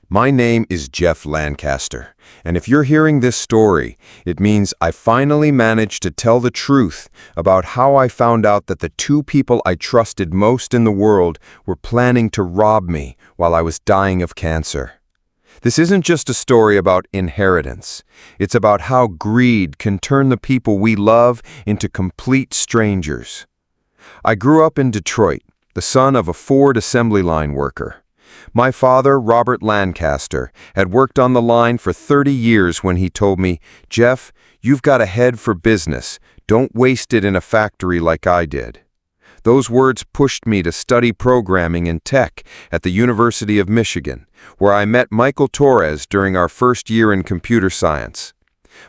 My name is Jeff Lancaster, and if you're hearing this story, it means I finally managed to tell the truth about how I found out that the two people I trusted most in the world were planning to rob me while I was dying of cancer. This isn't just a story about inheritance. It's about how greed can turn the people we love into complete strangers. I grew up in Detroit, the son of a Ford assembly line worker. My father, Robert Lancaster, had worked on the line for 30 years when he told me, "Jeff, you've got a head for business. Don't waste it in a factory like I did." Those words pushed me to study programming and tech at the University of Michigan, where I met Michael Torres during our first year in computer science.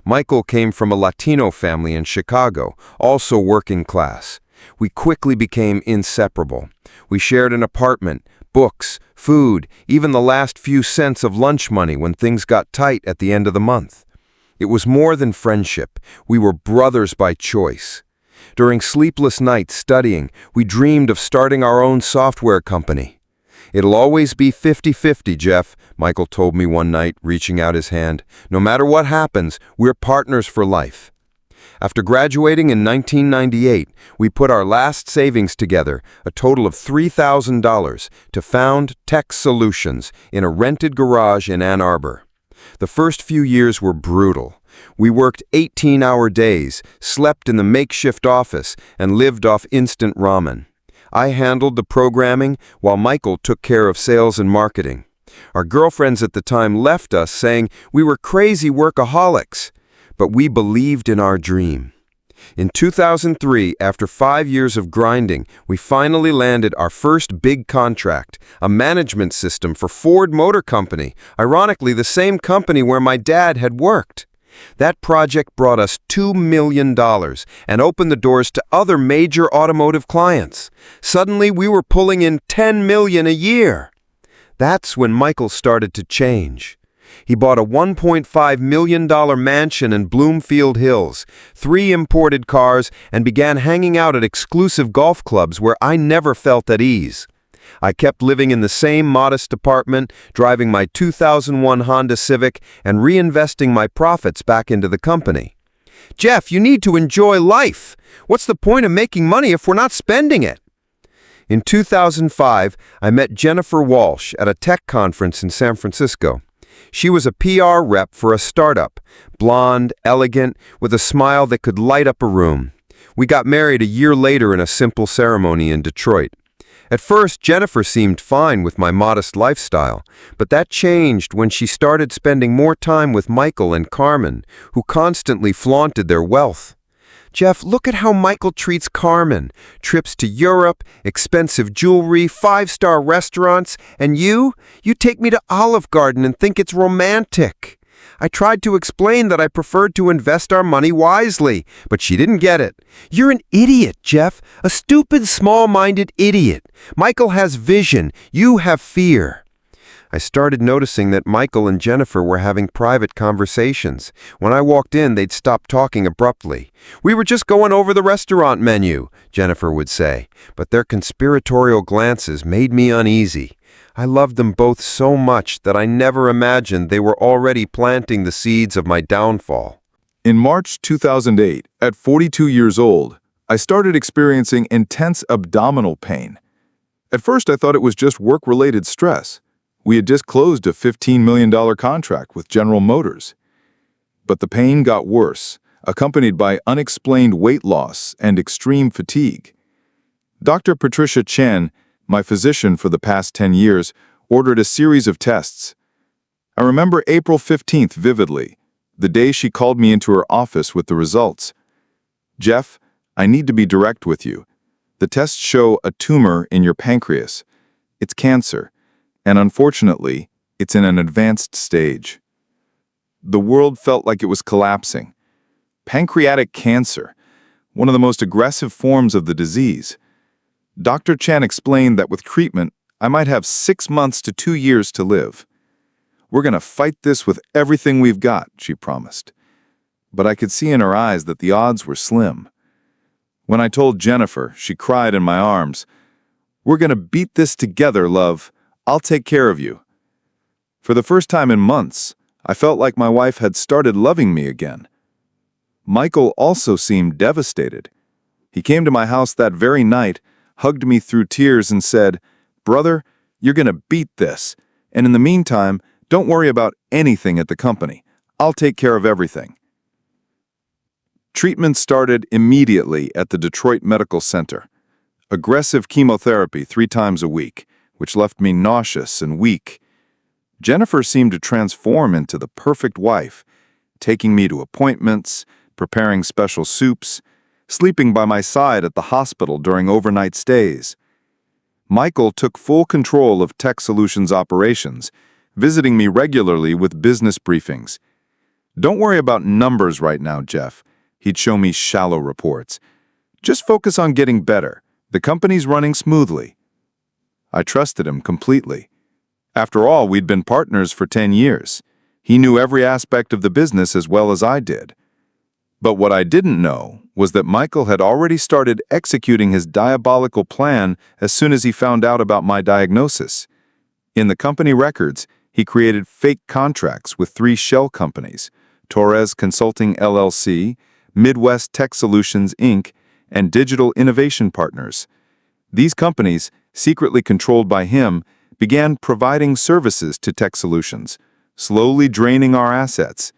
Michael came from a Latino family in Chicago, also working class. We quickly became inseparable. We shared an apartment, books, food, even the last few cents of lunch money when things got tight at the end of the month. It was more than friendship. We were brothers by choice. During sleepless nights studying, we dreamed of starting our own software company. "It'll always be 50-50, Jeff," Michael told me one night, reaching out his hand. "No matter what happens, we're partners for life." After graduating in 1998, we put our last savings together, a total of $3,000, to found Tech Solutions in a rented garage in Ann Arbor. The first few years were brutal. We worked 18-hour days, slept in the makeshift office, and lived off instant ramen. I handled the programming while Michael took care of sales and marketing. Our girlfriends at the time left us saying we were crazy workaholics. But we believed in our dream. In 2003, after 5 years of grinding, we finally landed our first big contract, a management system for Ford Motor Company, ironically the same company where my dad had worked. That project brought us $2 million and opened the doors to other major automotive clients. Suddenly, we were pulling in $10 million a year. That's when Michael started to change. He bought a $1.5 million mansion in Bloomfield Hills, 3 imported cars, and began hanging out at exclusive golf clubs where I never felt at ease. I kept living in the same modest apartment, driving my 2001 Honda Civic, and reinvesting my profits back into the company. "Jeff, you need to enjoy life. What's the point of making money if we're not spending it?" In 2005, I met Jennifer Walsh at a tech conference in San Francisco. She was a PR rep for a startup, blonde, elegant, with a smile that could light up a room. We got married a year later in a simple ceremony in Detroit. At first, Jennifer seemed fine with my modest lifestyle, but that changed when she started spending more time with Michael and Carmen, who constantly flaunted their wealth. "Jeff, look at how Michael treats Carmen. Trips to Europe, expensive jewelry, 5-star restaurants, and you take me to Olive Garden and think it's romantic." I tried to explain that I preferred to invest our money wisely, but she didn't get it. "You're an idiot, Jeff, a stupid, small-minded idiot. Michael has vision, you have fear." I started noticing that Michael and Jennifer were having private conversations. When I walked in, they'd stop talking abruptly. "We were just going over the restaurant menu," Jennifer would say, but their conspiratorial glances made me uneasy. I loved them both so much that I never imagined they were already planting the seeds of my downfall. In March 2008, at 42 years old, I started experiencing intense abdominal pain. At first, I thought it was just work-related stress. We had just closed a $15 million contract with General Motors. But the pain got worse, accompanied by unexplained weight loss and extreme fatigue. Dr. Patricia Chen, my physician for the past 10 years, ordered a series of tests. I remember April 15th vividly, the day she called me into her office with the results. "Jeff, I need to be direct with you. The tests show a tumor in your pancreas. It's cancer. And unfortunately, it's in an advanced stage." The world felt like it was collapsing. Pancreatic cancer, one of the most aggressive forms of the disease. Dr. Chan explained that with treatment, I might have 6 months to 2 years to live. "We're going to fight this with everything we've got," she promised. But I could see in her eyes that the odds were slim. When I told Jennifer, she cried in my arms, "We're going to beat this together, love. I'll take care of you." For the first time in months, I felt like my wife had started loving me again. Michael also seemed devastated. He came to my house that very night, hugged me through tears and said, "Brother, you're gonna beat this. And in the meantime, don't worry about anything at the company. I'll take care of everything." Treatment started immediately at the Detroit Medical Center. Aggressive chemotherapy 3 times a week, which left me nauseous and weak. Jennifer seemed to transform into the perfect wife, taking me to appointments, preparing special soups, sleeping by my side at the hospital during overnight stays. Michael took full control of Tech Solutions operations, visiting me regularly with business briefings. "Don't worry about numbers right now, Jeff," he'd show me shallow reports. "Just focus on getting better. The company's running smoothly." I trusted him completely. After all, we'd been partners for 10 years. He knew every aspect of the business as well as I did. But what I didn't know was that Michael had already started executing his diabolical plan as soon as he found out about my diagnosis. In the company records, he created fake contracts with 3 shell companies, Torres Consulting LLC, Midwest Tech Solutions Inc., and Digital Innovation Partners. These companies, secretly controlled by him, began providing services to Tech Solutions, slowly draining our assets.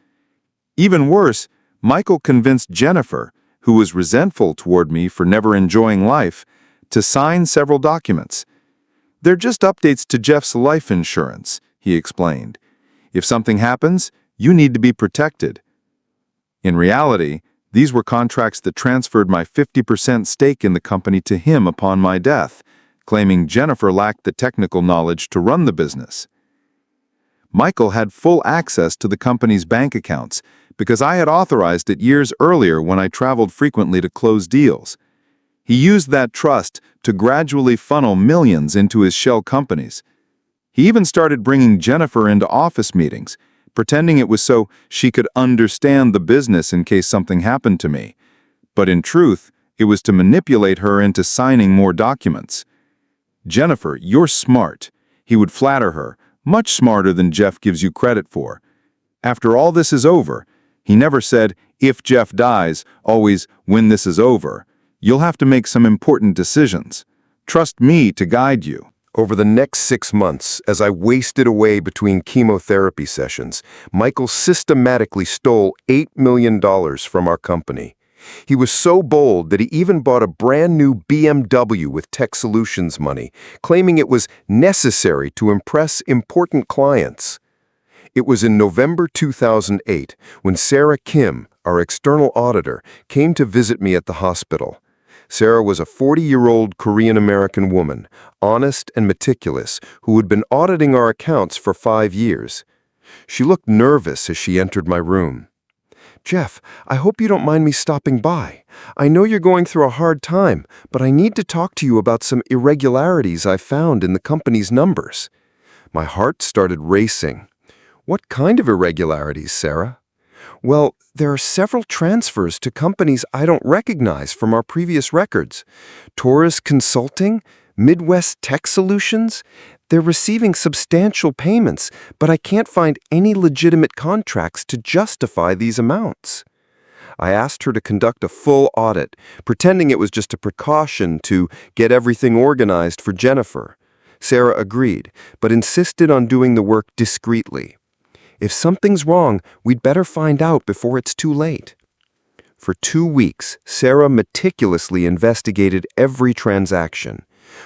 Even worse, Michael convinced Jennifer, who was resentful toward me for never enjoying life, to sign several documents. "They're just updates to Jeff's life insurance," he explained. "If something happens, you need to be protected." In reality, these were contracts that transferred my 50% stake in the company to him upon my death, claiming Jennifer lacked the technical knowledge to run the business. Michael had full access to the company's bank accounts because I had authorized it years earlier when I traveled frequently to close deals. He used that trust to gradually funnel millions into his shell companies. He even started bringing Jennifer into office meetings, pretending it was so she could understand the business in case something happened to me. But in truth, it was to manipulate her into signing more documents. "Jennifer, you're smart," he would flatter her, much smarter than Jeff gives you credit for. After all this is over, he never said, "If Jeff dies," always, "When this is over, you'll have to make some important decisions. Trust me to guide you." Over the next 6 months, as I wasted away between chemotherapy sessions, Michael systematically stole $8 million from our company. He was so bold that he even bought a brand new BMW with Tech Solutions money, claiming it was necessary to impress important clients. It was in November 2008 when Sarah Kim, our external auditor, came to visit me at the hospital. Sarah was a 40-year-old Korean-American woman, honest and meticulous, who had been auditing our accounts for 5 years. She looked nervous as she entered my room. "Jeff, I hope you don't mind me stopping by. I know you're going through a hard time, but I need to talk to you about some irregularities I found in the company's numbers." My heart started racing. "What kind of irregularities, Sarah?" "Well, there are several transfers to companies I don't recognize from our previous records. Torres Consulting, Midwest Tech Solutions. They're receiving substantial payments, but I can't find any legitimate contracts to justify these amounts." I asked her to conduct a full audit, pretending it was just a precaution to get everything organized for Jennifer. Sarah agreed, but insisted on doing the work discreetly. "If something's wrong, we'd better find out before it's too late." For 2 weeks, Sarah meticulously investigated every transaction.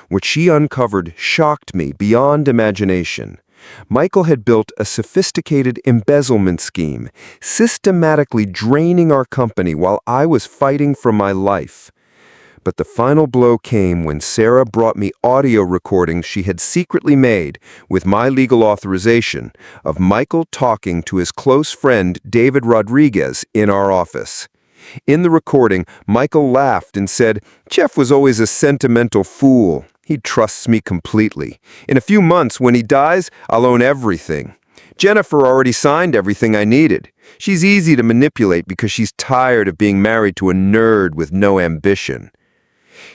What she uncovered shocked me beyond imagination. Michael had built a sophisticated embezzlement scheme, systematically draining our company while I was fighting for my life. But the final blow came when Sarah brought me audio recordings she had secretly made, with my legal authorization, of Michael talking to his close friend David Rodriguez in our office. In the recording, Michael laughed and said, "Jeff was always a sentimental fool. He trusts me completely. In a few months, when he dies, I'll own everything. Jennifer already signed everything I needed. She's easy to manipulate because she's tired of being married to a nerd with no ambition."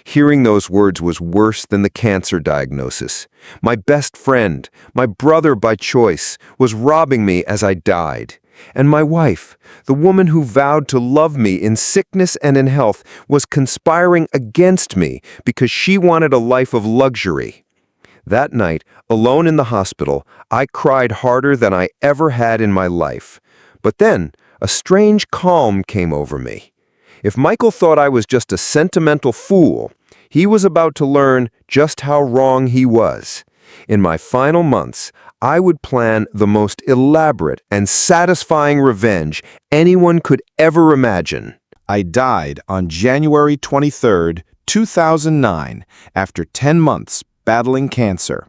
Hearing those words was worse than the cancer diagnosis. My best friend, my brother by choice, was robbing me as I died. And my wife, the woman who vowed to love me in sickness and in health, was conspiring against me because she wanted a life of luxury. That night, alone in the hospital, I cried harder than I ever had in my life. But then, a strange calm came over me. If Michael thought I was just a sentimental fool, he was about to learn just how wrong he was. In my final months, I would plan the most elaborate and satisfying revenge anyone could ever imagine. I died on January 23, 2009, after 10 months battling cancer.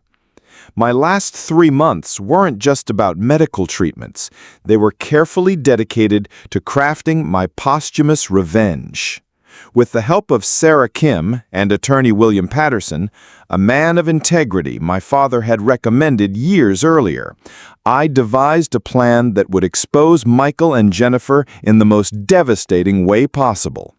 My last 3 months weren't just about medical treatments. They were carefully dedicated to crafting my posthumous revenge. With the help of Sarah Kim and attorney William Patterson, a man of integrity my father had recommended years earlier, I devised a plan that would expose Michael and Jennifer in the most devastating way possible.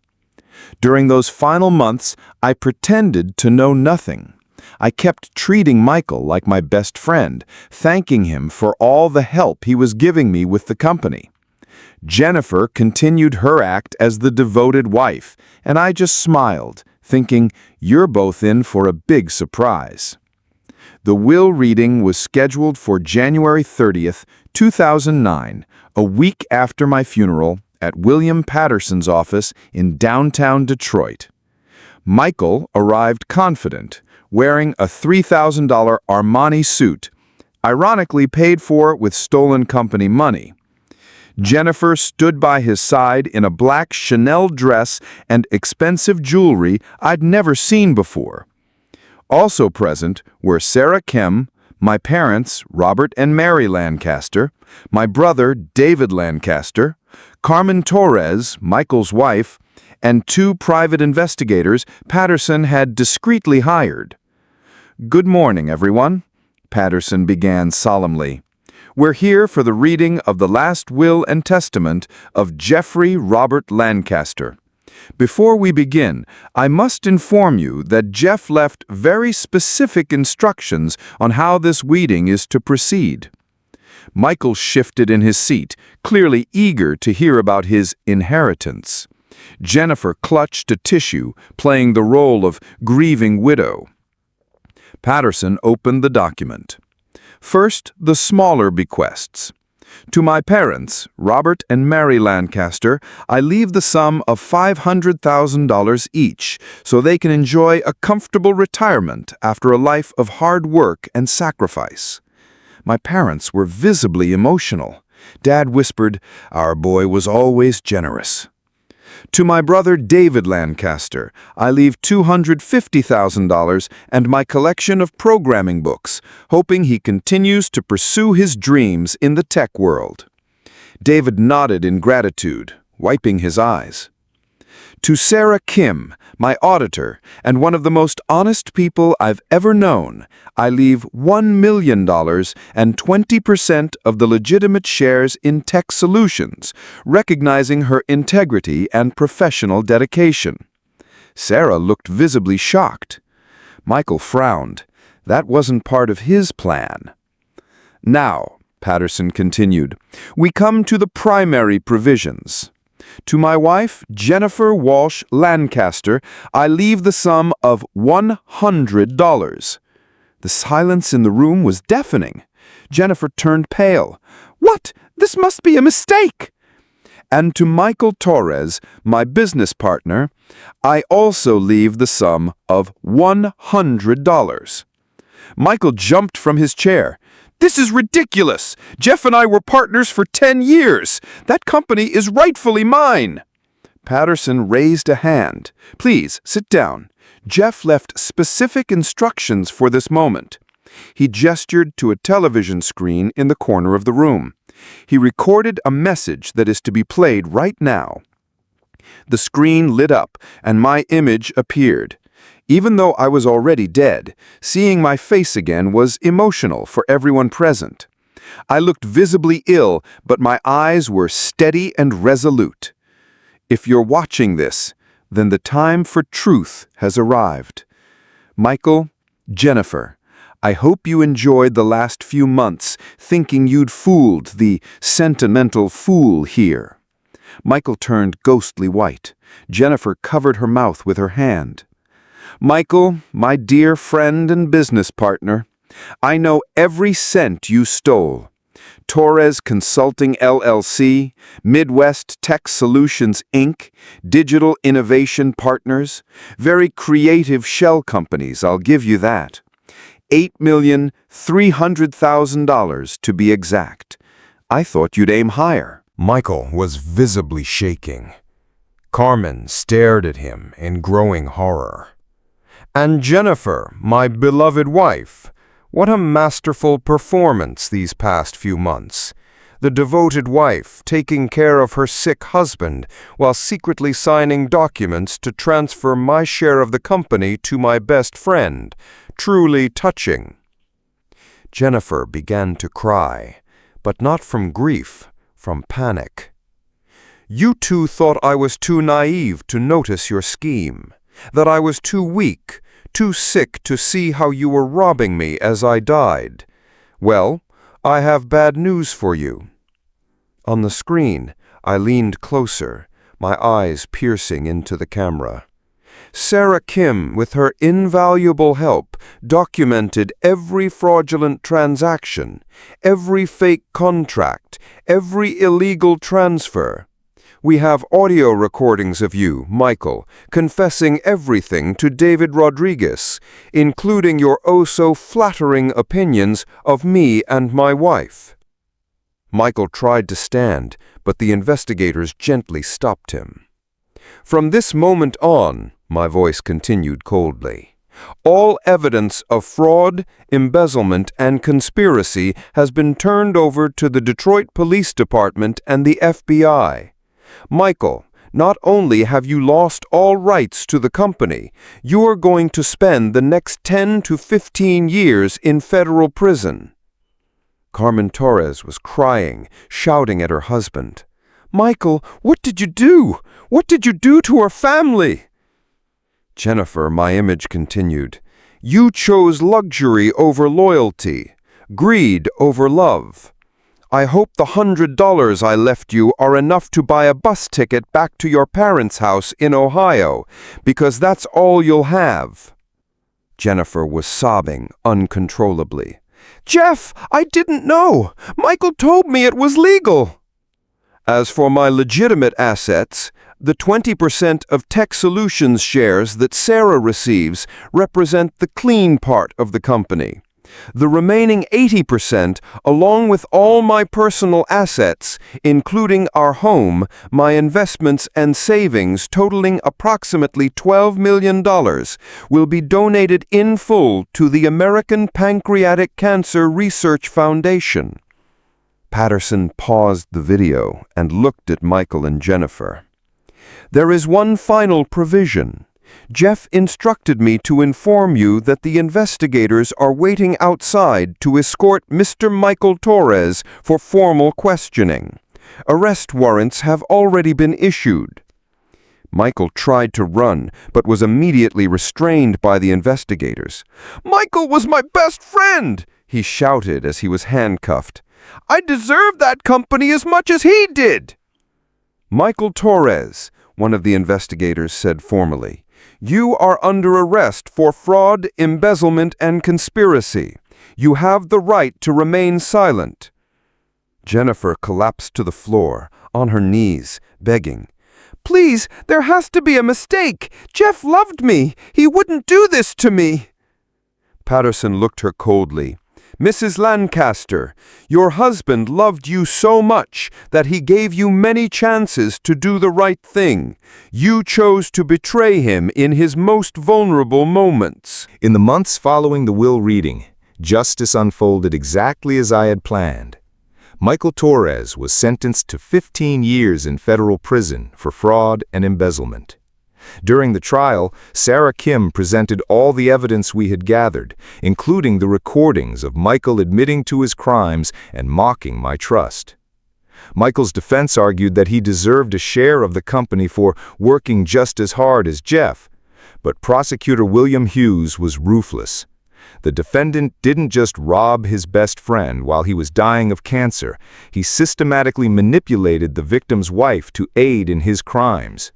During those final months, I pretended to know nothing. I kept treating Michael like my best friend, thanking him for all the help he was giving me with the company. Jennifer continued her act as the devoted wife, and I just smiled, thinking, you're both in for a big surprise. The will reading was scheduled for January 30th, 2009, a week after my funeral, at William Patterson's office in downtown Detroit. Michael arrived confident, wearing a $3,000 Armani suit, ironically paid for with stolen company money. Jennifer stood by his side in a black Chanel dress and expensive jewelry I'd never seen before. Also present were Sarah Kim, my parents, Robert and Mary Lancaster, my brother, David Lancaster, Carmen Torres, Michael's wife, and 2 private investigators Patterson had discreetly hired. "Good morning, everyone," Patterson began solemnly. "We're here for the reading of the last will and testament of Jeffrey Robert Lancaster. Before we begin, I must inform you that Jeff left very specific instructions on how this reading is to proceed." Michael shifted in his seat, clearly eager to hear about his inheritance. Jennifer clutched a tissue, playing the role of grieving widow. Patterson opened the document. First, the smaller bequests. "To my parents, Robert and Mary Lancaster, I leave the sum of $500,000 each, so they can enjoy a comfortable retirement after a life of hard work and sacrifice." My parents were visibly emotional. Dad whispered, "Our boy was always generous." "To my brother David Lancaster, I leave $250,000 and my collection of programming books, hoping he continues to pursue his dreams in the tech world." David nodded in gratitude, wiping his eyes. "To Sarah Kim, my auditor, and one of the most honest people I've ever known, I leave $1 million and 20% of the legitimate shares in Tech Solutions, recognizing her integrity and professional dedication." Sarah looked visibly shocked. Michael frowned. That wasn't part of his plan. "Now," Patterson continued, "we come to the primary provisions. To my wife, Jennifer Walsh Lancaster, I leave the sum of $100. The silence in the room was deafening. Jennifer turned pale. "What? This must be a mistake!" "And to Michael Torres, my business partner, I also leave the sum of $100. Michael jumped from his chair. "This is ridiculous! Jeff and I were partners for 10 years. That company is rightfully mine." Patterson raised a hand. "Please, sit down. Jeff left specific instructions for this moment." He gestured to a television screen in the corner of the room. He recorded a message that is to be played right now. The screen lit up, and my image appeared. Even though I was already dead, seeing my face again was emotional for everyone present. I looked visibly ill, but my eyes were steady and resolute. "If you're watching this, then the time for truth has arrived. Michael, Jennifer, I hope you enjoyed the last few months thinking you'd fooled the sentimental fool here. Michael turned ghostly white. Jennifer covered her mouth with her hand. Michael, my dear friend and business partner, I know every cent you stole. Torres Consulting LLC, Midwest Tech Solutions Inc., Digital Innovation Partners, very creative shell companies, I'll give you that. $8,300,000 to be exact. I thought you'd aim higher. Michael was visibly shaking. Carmen stared at him in growing horror. And Jennifer, my beloved wife, what a masterful performance these past few months. The devoted wife taking care of her sick husband while secretly signing documents to transfer my share of the company to my best friend. Truly touching. Jennifer began to cry, but not from grief, from panic. You two thought I was too naive to notice your scheme, that I was too weak, too sick to see how you were robbing me as I died. Well, I have bad news for you. On the screen, I leaned closer, my eyes piercing into the camera. Sarah Kim, with her invaluable help, documented every fraudulent transaction, every fake contract, every illegal transfer. We have audio recordings of you, Michael, confessing everything to David Rodriguez, including your oh-so-flattering opinions of me and my wife. Michael tried to stand, but the investigators gently stopped him. From this moment on, my voice continued coldly, all evidence of fraud, embezzlement, and conspiracy has been turned over to the Detroit Police Department and the FBI. Michael, not only have you lost all rights to the company, you are going to spend the next 10 to 15 years in federal prison. Carmen Torres was crying, shouting at her husband. Michael, what did you do? What did you do to our family? Jennifer, my image continued. You chose luxury over loyalty, greed over love. I hope the $100 I left you are enough to buy a bus ticket back to your parents' house in Ohio, because that's all you'll have. Jennifer was sobbing uncontrollably. Jeff, I didn't know. Michael told me it was legal. As for my legitimate assets, the 20% of Tech Solutions shares that Sarah receives represent the clean part of the company. The remaining 80%, along with all my personal assets, including our home, my investments and savings totaling approximately $12 million, will be donated in full to the American Pancreatic Cancer Research Foundation. Patterson paused the video and looked at Michael and Jennifer. There is one final provision. Jeff instructed me to inform you that the investigators are waiting outside to escort Mr. Michael Torres for formal questioning. Arrest warrants have already been issued. Michael tried to run, but was immediately restrained by the investigators. Michael was my best friend, he shouted as he was handcuffed. I deserve that company as much as he did. Michael Torres, one of the investigators said formally, you are under arrest for fraud, embezzlement, and conspiracy. You have the right to remain silent. Jennifer collapsed to the floor, on her knees, begging, Please, there has to be a mistake. Jeff loved me. He wouldn't do this to me. Patterson looked her coldly. Mrs. Lancaster, your husband loved you so much that he gave you many chances to do the right thing. You chose to betray him in his most vulnerable moments. In the months following the will reading, justice unfolded exactly as I had planned. Michael Torres was sentenced to 15 years in federal prison for fraud and embezzlement. During the trial, Sarah Kim presented all the evidence we had gathered, including the recordings of Michael admitting to his crimes and mocking my trust. Michael's defense argued that he deserved a share of the company for working just as hard as Jeff. But prosecutor William Hughes was ruthless. The defendant didn't just rob his best friend while he was dying of cancer. He systematically manipulated the victim's wife to aid in his crimes.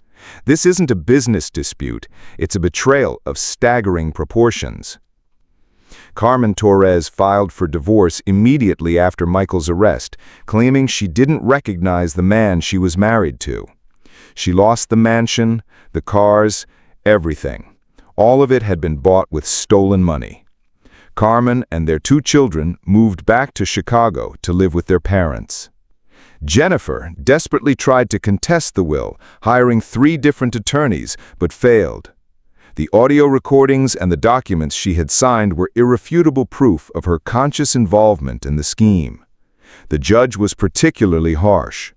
This isn't a business dispute. It's a betrayal of staggering proportions. Carmen Torres filed for divorce immediately after Michael's arrest, claiming she didn't recognize the man she was married to. She lost the mansion, the cars, everything. All of it had been bought with stolen money. Carmen and their 2 children moved back to Chicago to live with their parents. Jennifer desperately tried to contest the will, hiring 3 different attorneys, but failed. The audio recordings and the documents she had signed were irrefutable proof of her conscious involvement in the scheme. The judge was particularly harsh.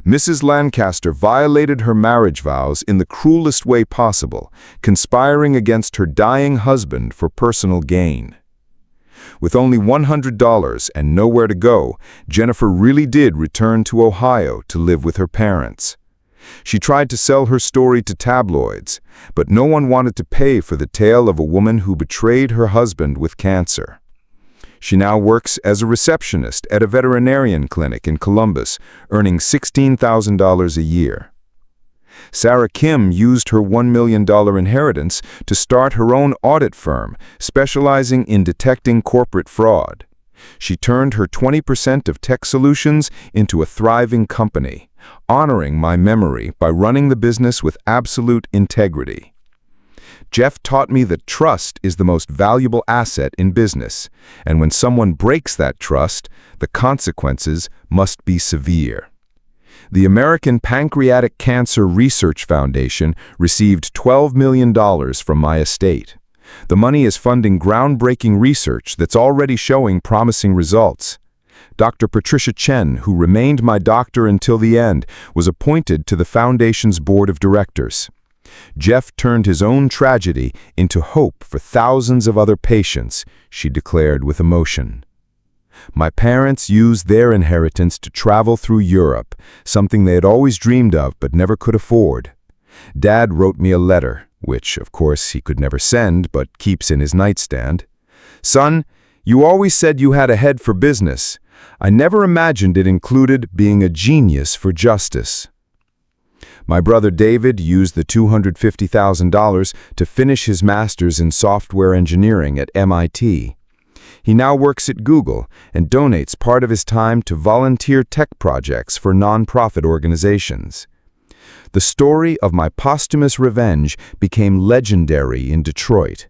Mrs. Lancaster violated her marriage vows in the cruelest way possible, conspiring against her dying husband for personal gain. With only $100 and nowhere to go, Jennifer really did return to Ohio to live with her parents. She tried to sell her story to tabloids, but no one wanted to pay for the tale of a woman who betrayed her husband with cancer. She now works as a receptionist at a veterinarian clinic in Columbus, earning $16,000 a year. Sarah Kim used her $1 million inheritance to start her own audit firm, specializing in detecting corporate fraud. She turned her 20% of tech solutions into a thriving company, honoring my memory by running the business with absolute integrity. Jeff taught me that trust is the most valuable asset in business, and when someone breaks that trust, the consequences must be severe. The American Pancreatic Cancer Research Foundation received $12 million from my estate. The money is funding groundbreaking research that's already showing promising results. Dr. Patricia Chen, who remained my doctor until the end, was appointed to the foundation's board of directors. Jeff turned his own tragedy into hope for thousands of other patients, she declared with emotion. My parents used their inheritance to travel through Europe, something they had always dreamed of but never could afford. Dad wrote me a letter, which, of course, he could never send but keeps in his nightstand. Son, you always said you had a head for business. I never imagined it included being a genius for justice. My brother David used the $250,000 to finish his master's in software engineering at MIT. He now works at Google and donates part of his time to volunteer tech projects for nonprofit organizations. The story of my posthumous revenge became legendary in Detroit.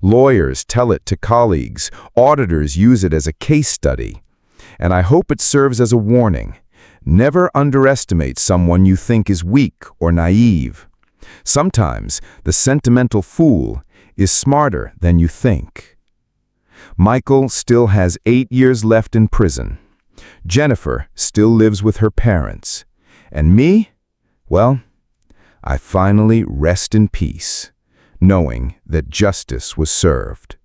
Lawyers tell it to colleagues, auditors use it as a case study. And I hope it serves as a warning. Never underestimate someone you think is weak or naive. Sometimes the sentimental fool is smarter than you think. Michael still has 8 years left in prison. Jennifer still lives with her parents. And me? Well, I finally rest in peace, knowing that justice was served.